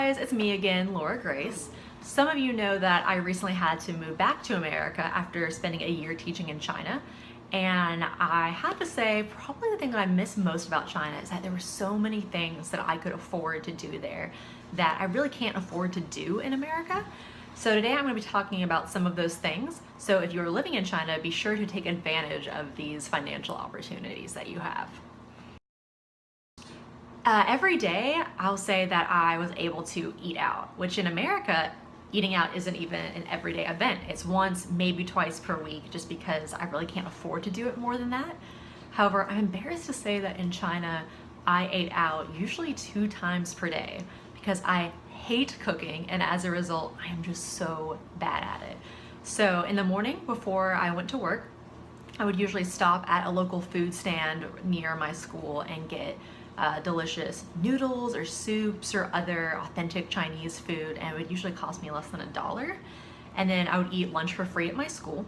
guys, it's me again, Laura Grace. Some of you know that I recently had to move back to America after spending a year teaching in China. And I have to say, probably the thing that I miss most about China is that there were so many things that I could afford to do there that I really can't afford to do in America. So today I'm going to be talking about some of those things. So if you're living in China, be sure to take advantage of these financial opportunities that you have. Every day, I'll say that I was able to eat out, which in America, eating out isn't even an everyday event. It's once, maybe twice per week, just because I really can't afford to do it more than that. However, I'm embarrassed to say that in China, I ate out usually 2 times per day because I hate cooking, and as a result, I am just so bad at it. So in the morning before I went to work, I would usually stop at a local food stand near my school and get delicious noodles or soups or other authentic Chinese food, and it would usually cost me less than $1. And then I would eat lunch for free at my school.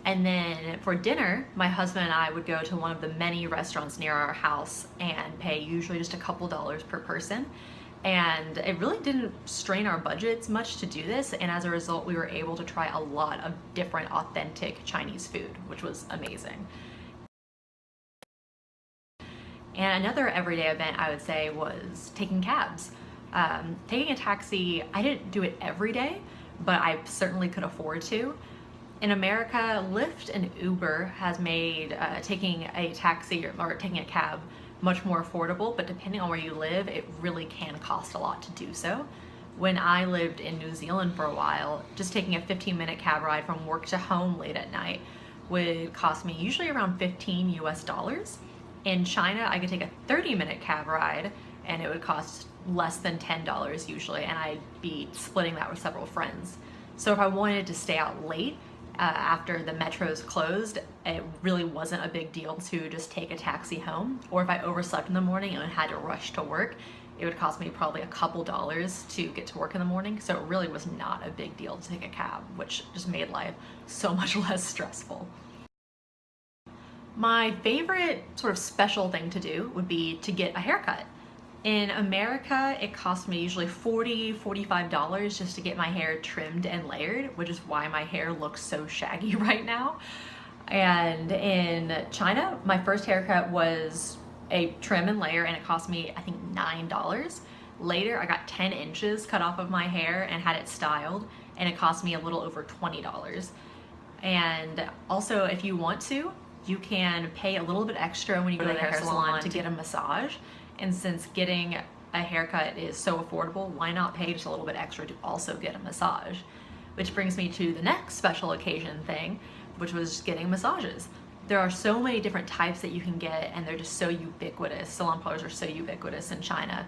And then for dinner, my husband and I would go to one of the many restaurants near our house and pay usually just a couple dollars per person. And it really didn't strain our budgets much to do this, and as a result we were able to try a lot of different authentic Chinese food, which was amazing. And another everyday event I would say was taking cabs. Taking a taxi, I didn't do it every day, but I certainly could afford to. In America, Lyft and Uber has made taking a taxi or taking a cab much more affordable, but depending on where you live, it really can cost a lot to do so. When I lived in New Zealand for a while, just taking a 15-minute cab ride from work to home late at night would cost me usually around $15 US. In China, I could take a 30-minute cab ride and it would cost less than $10 usually, and I'd be splitting that with several friends. So if I wanted to stay out late after the metros closed, it really wasn't a big deal to just take a taxi home. Or if I overslept in the morning and had to rush to work, it would cost me probably a couple dollars to get to work in the morning. So it really was not a big deal to take a cab, which just made life so much less stressful. My favorite sort of special thing to do would be to get a haircut. In America, it cost me usually $40, $45 just to get my hair trimmed and layered, which is why my hair looks so shaggy right now. And in China, my first haircut was a trim and layer, and it cost me, I think, $9. Later, I got 10 inches cut off of my hair and had it styled, and it cost me a little over $20. And also, if you want to, you can pay a little bit extra when you go to the hair salon to get a massage. And since getting a haircut is so affordable, why not pay just a little bit extra to also get a massage? Which brings me to the next special occasion thing, which was getting massages. There are so many different types that you can get, and they're just so ubiquitous. Salon parlors are so ubiquitous in China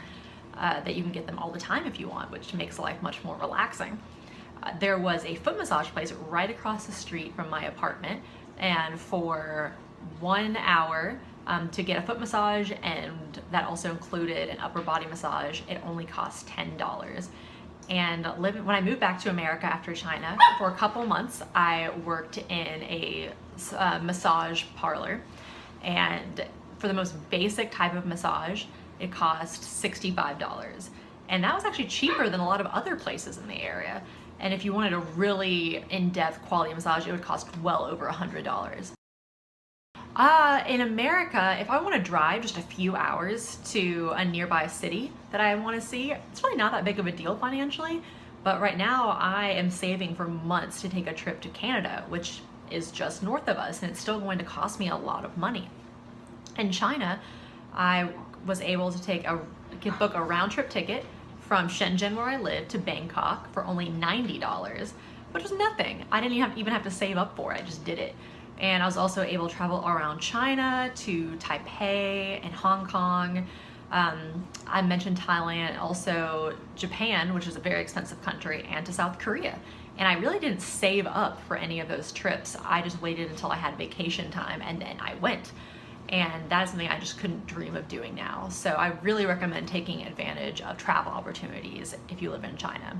that you can get them all the time if you want, which makes life much more relaxing. There was a foot massage place right across the street from my apartment, and for 1 hour to get a foot massage, and that also included an upper body massage, it only cost $10. And when I moved back to America after China, for a couple months, I worked in a massage parlor, and for the most basic type of massage, it cost $65. And that was actually cheaper than a lot of other places in the area. And if you wanted a really in-depth quality massage, it would cost well over $100. In America, if I want to drive just a few hours to a nearby city that I want to see, it's really not that big of a deal financially. But right now, I am saving for months to take a trip to Canada, which is just north of us, and it's still going to cost me a lot of money. In China, I was able to book a round-trip ticket from Shenzhen, where I live, to Bangkok for only $90, which was nothing. I didn't even have to save up for it, I just did it. And I was also able to travel around China to Taipei and Hong Kong. I mentioned Thailand, also Japan, which is a very expensive country, and to South Korea. And I really didn't save up for any of those trips. I just waited until I had vacation time and then I went. And that is something I just couldn't dream of doing now. So I really recommend taking advantage of travel opportunities if you live in China.